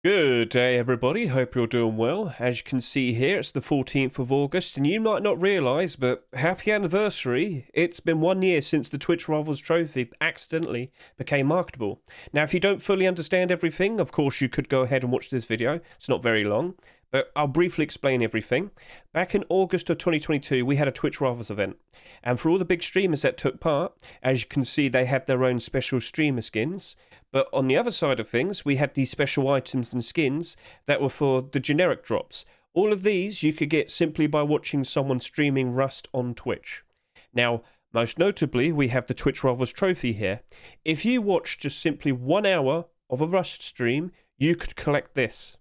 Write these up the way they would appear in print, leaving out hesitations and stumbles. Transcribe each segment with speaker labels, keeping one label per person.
Speaker 1: Good day, everybody. Hope you're doing well. As you can see here, it's the 14th of August, and you might not realise, but happy anniversary. It's been 1 year since the Twitch Rivals Trophy accidentally became marketable. Now, if you don't fully understand everything, of course, you could go ahead and watch this video. It's not very long, but I'll briefly explain everything. Back in August of 2022, we had a Twitch Rivals event, and for all the big streamers that took part, as you can see, they had their own special streamer skins. But on the other side of things, we had these special items and skins that were for the generic drops. All of these you could get simply by watching someone streaming Rust on Twitch. Now, most notably, we have the Twitch Rivals Trophy here. If you watch just simply 1 hour of a Rust stream, you could collect this.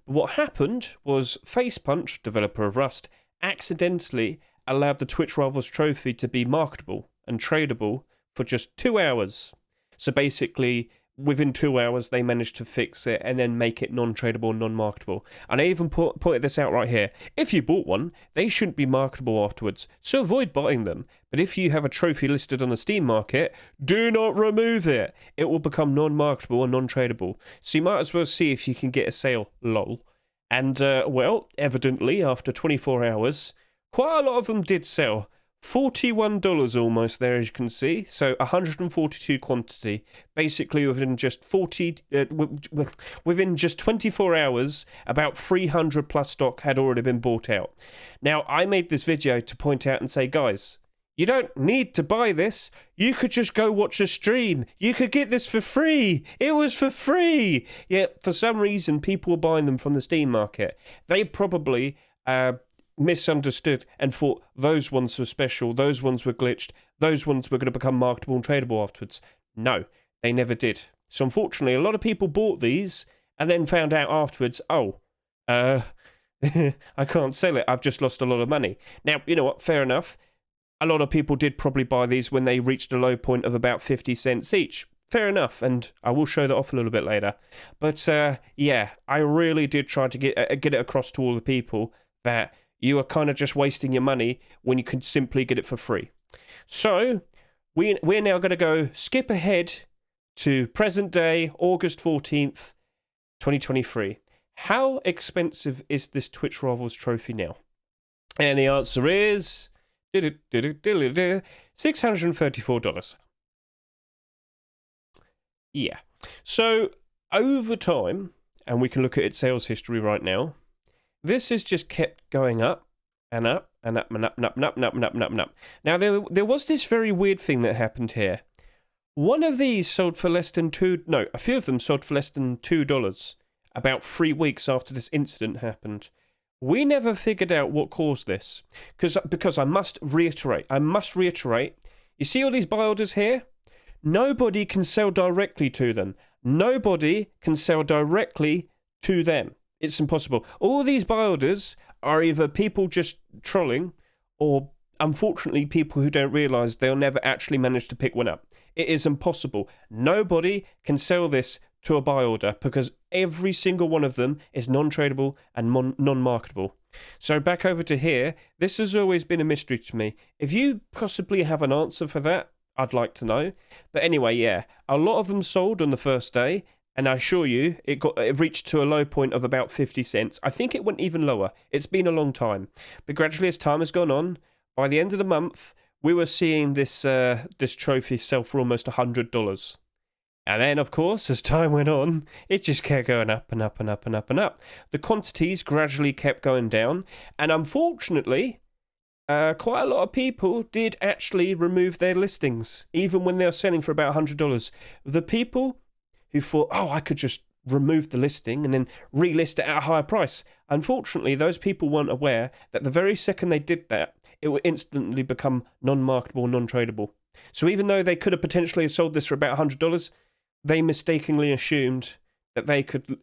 Speaker 1: But what happened was Facepunch, developer of Rust, accidentally allowed the Twitch Rivals Trophy to be marketable and tradable for just 2 hours. So basically, within 2 hours, they managed to fix it and then make it non-tradable, non-marketable. And I even pointed this out right here. If you bought one, they shouldn't be marketable afterwards, so avoid buying them. But if you have a trophy listed on the Steam market, do not remove it. It will become non-marketable and non-tradable. So you might as well see if you can get a sale, lol. And, well, evidently, after 24 hours, quite a lot of them did sell. $41 almost there, as you can see. So 142 quantity. Basically, within just within just 24 hours, about 300 plus stock had already been bought out. Now, I made this video to point out and say, guys, you don't need to buy this. You could just go watch a stream. You could get this for free. It was for free. Yet, for some reason, people were buying them from the Steam market. They probably misunderstood and thought those ones were special, those ones were glitched, those ones were going to become marketable and tradable afterwards. No, they never did. So unfortunately, a lot of people bought these and then found out afterwards, oh, I can't sell it, I've just lost a lot of money. Now, you know what, fair enough. A lot of people did probably buy these when they reached a low point of about 50 cents each. Fair enough, and I will show that off a little bit later. But yeah, I really did try to get it across to all the people that you are kind of just wasting your money when you could simply get it for free. So, we're now going to go skip ahead to present day, August 14th, 2023. How expensive is this Twitch Rivals Trophy now? And the answer is $634. Yeah. So, over time, and we can look at its sales history right now, this has just kept going up and up and up and up and up and up and up and up and up and up. Now, there was this very weird thing that happened here. One of these sold for less than a few of them sold for less than $2 about 3 weeks after this incident happened. We never figured out what caused this. Because I must reiterate, you see all these buy orders here? Nobody can sell directly to them. Nobody can sell directly to them. It's impossible. All these buy orders are either people just trolling or, unfortunately, people who don't realise they'll never actually manage to pick one up. It is impossible. Nobody can sell this to a buy order because every single one of them is non-tradable and non-marketable. So back over to here, this has always been a mystery to me. If you possibly have an answer for that, I'd like to know. But anyway, yeah, a lot of them sold on the first day. And I assure you, it reached to a low point of about 50 cents. I think it went even lower. It's been a long time. But gradually, as time has gone on, by the end of the month, we were seeing this trophy sell for almost $100. And then, of course, as time went on, it just kept going up and up and up and up and up. The quantities gradually kept going down. And unfortunately, quite a lot of people did actually remove their listings, even when they were selling for about $100. The people who thought, oh, I could just remove the listing and then relist it at a higher price. Unfortunately, those people weren't aware that the very second they did that, it would instantly become non-marketable, non-tradable. So even though they could have potentially sold this for about $100, they mistakenly assumed that they could,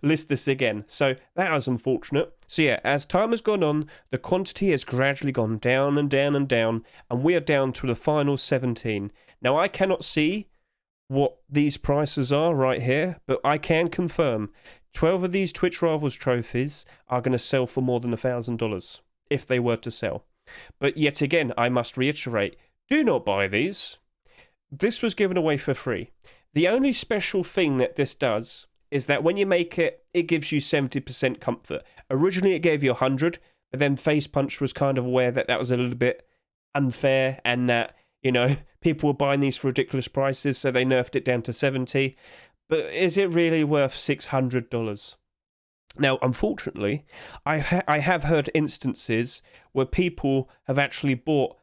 Speaker 1: list this again. So that was unfortunate. So yeah, as time has gone on, the quantity has gradually gone down and down and down, and we are down to the final 17. Now, I cannot see what these prices are right here, but I can confirm 12 of these Twitch Rivals trophies are going to sell for more than $1,000 if they were to sell. But yet again, I must reiterate, do not buy these. This was given away for free. The only special thing that this does is that when you make it, it gives you 70% comfort. Originally, it gave you 100, but then FacePunch was kind of aware that that was a little bit unfair and that, people were buying these for ridiculous prices, so they nerfed it down to 70. But is it really worth $600? Now, unfortunately, I have heard instances where people have actually bought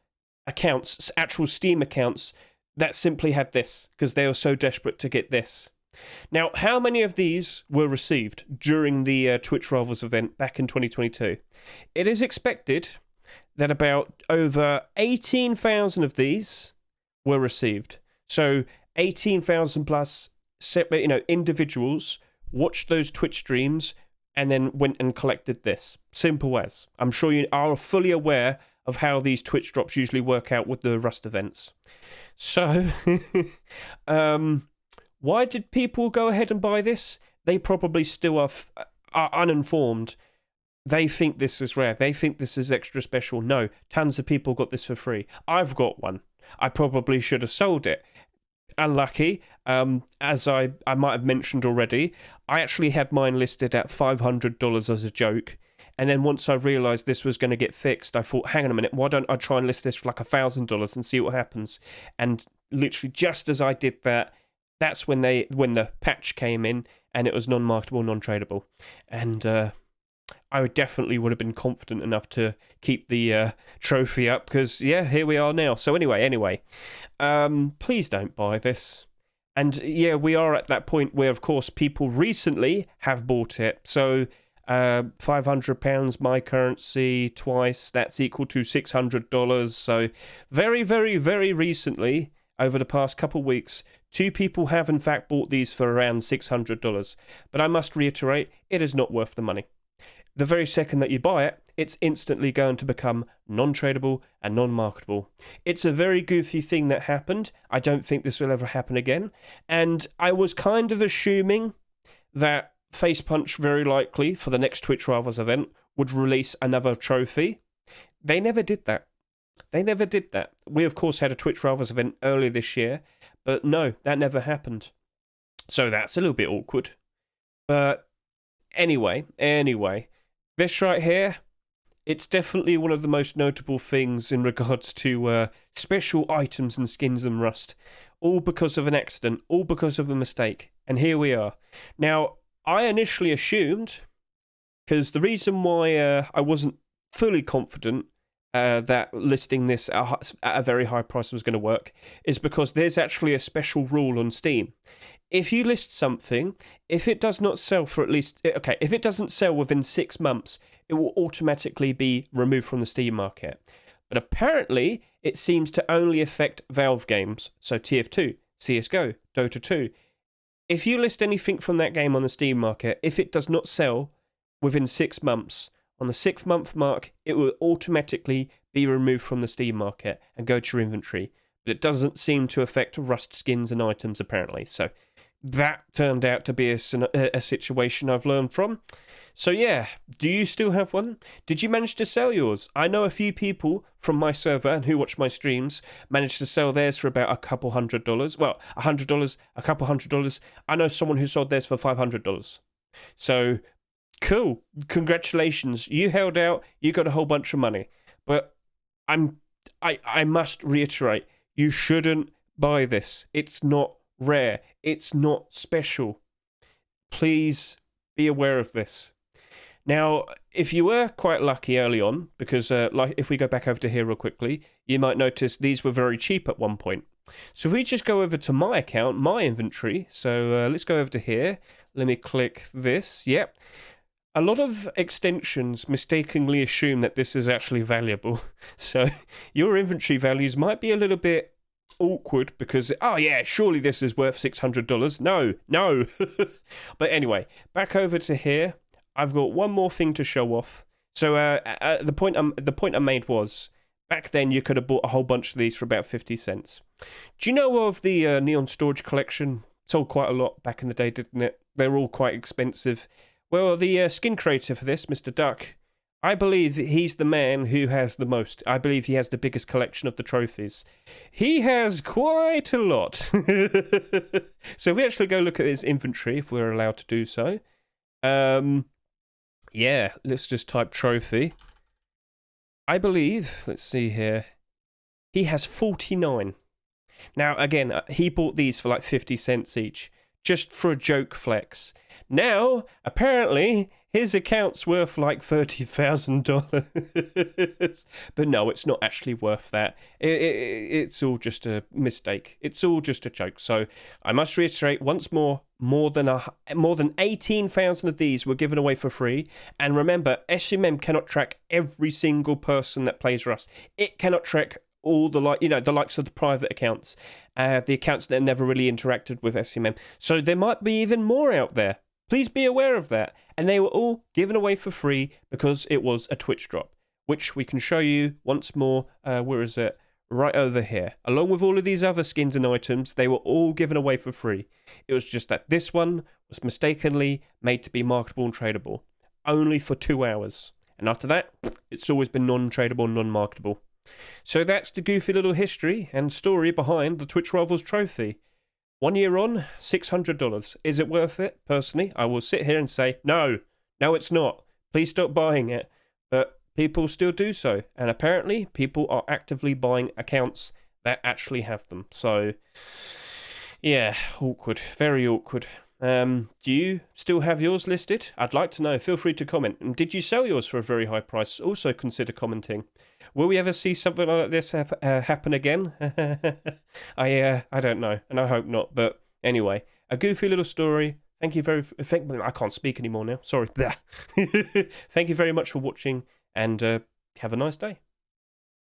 Speaker 1: accounts, actual Steam accounts, that simply had this because they were so desperate to get this. Now, how many of these were received during the Twitch Rivals event back in 2022? It is expected that about over 18,000 of these were received. So 18,000 plus, individuals watched those Twitch streams and then went and collected this. Simple as. I'm sure you are fully aware of how these Twitch drops usually work out with the Rust events. So, why did people go ahead and buy this? They probably still are uninformed. They think this is rare. They think this is extra special. No, tons of people got this for free. I've got one. I probably should have sold it. Unlucky, as I might have mentioned already, I actually had mine listed at $500 as a joke. And then once I realised this was going to get fixed, I thought, hang on a minute, why don't I try and list this for like $1,000 and see what happens? And literally just as I did that, that's when the patch came in and it was non-marketable, non-tradable. And I definitely would have been confident enough to keep the trophy up because, yeah, here we are now. So anyway, please don't buy this. And yeah, we are at that point where, of course, people recently have bought it. So £500 my currency twice, that's equal to $600. So very, very, very recently, over the past couple of weeks, 2 people have in fact bought these for around $600. But I must reiterate, it is not worth the money. The very second that you buy it, it's instantly going to become non-tradable and non-marketable. It's a very goofy thing that happened. I don't think this will ever happen again. And I was kind of assuming that FacePunch very likely for the next Twitch Rivals event would release another trophy. They never did that. We of course had a Twitch Rivals event earlier this year, but no, that never happened. So that's a little bit awkward. But anyway, this right here, it's definitely one of the most notable things in regards to special items and skins in Rust. All because of an accident, all because of a mistake. And here we are. Now, I initially assumed, because the reason why I wasn't fully confident that listing this at a very high price was going to work is because there's actually a special rule on Steam. If you list something, if it does not sell for at least... Okay, if it doesn't sell within 6 months, it will automatically be removed from the Steam market. But apparently, it seems to only affect Valve games. So TF2, CSGO, Dota 2. If you list anything from that game on the Steam market, if it does not sell within 6 months, on the 6th month mark, it will automatically be removed from the Steam market and go to your inventory. But it doesn't seem to affect Rust skins and items, apparently. So that turned out to be a situation I've learned from. So yeah, do you still have one? Did you manage to sell yours? I know a few people from my server and who watch my streams managed to sell theirs for about a couple $100. Well, $100, a couple $100. I know someone who sold theirs for $500. So cool, congratulations. You held out. You got a whole bunch of money. But I must reiterate, you shouldn't buy this. It's not rare. It's not special. Please be aware of this. Now, if you were quite lucky early on, because like if we go back over to here real quickly, you might notice these were very cheap at one point. So if we just go over to my account, my inventory, so let's go over to here. Let me click this. Yep. A lot of extensions mistakenly assume that this is actually valuable. So your inventory values might be a little bit awkward because, oh yeah, surely this is worth $600. No. But anyway, back over to here. I've got one more thing to show off. So the point I made was, back then you could have bought a whole bunch of these for about 50 cents. Do you know of the Neon Storage Collection? Sold quite a lot back in the day, didn't it? They're all quite expensive. Well, the skin creator for this, Mr. Duck, I believe he's the man who has the most. I believe he has the biggest collection of the trophies. He has quite a lot. So we actually go look at his inventory if we're allowed to do so. Yeah, let's just type trophy. I believe, let's see here, he has 49. Now, again, he bought these for like 50 cents each, just for a joke flex. Now, apparently, his account's worth like $30,000. But no, it's not actually worth that. It's all just a mistake. It's all just a joke. So I must reiterate once more, more than 18,000 of these were given away for free. And remember, SMM cannot track every single person that plays Rust. It cannot track all the the likes of the private accounts, the accounts that never really interacted with SMM. So there might be even more out there. Please be aware of that. And they were all given away for free because it was a Twitch drop, which we can show you once more. Where is it? Right over here. Along with all of these other skins and items, they were all given away for free. It was just that this one was mistakenly made to be marketable and tradable, only for 2 hours. And after that, it's always been non-tradable, non-marketable. So that's the goofy little history and story behind the Twitch Rivals trophy. 1 year on, $600. Is it worth it? Personally, I will sit here and say, no, it's not. Please stop buying it. But people still do so. And apparently, people are actively buying accounts that actually have them. So, yeah, awkward. Very awkward. Do you still have yours listed? I'd like to know. Feel free to comment. And did you sell yours for a very high price? Also consider commenting. Will we ever see something like this happen again? I don't know, and I hope not. But anyway, a goofy little story. Thank you I can't speak anymore now. Sorry. Thank you very much for watching, and have a nice day.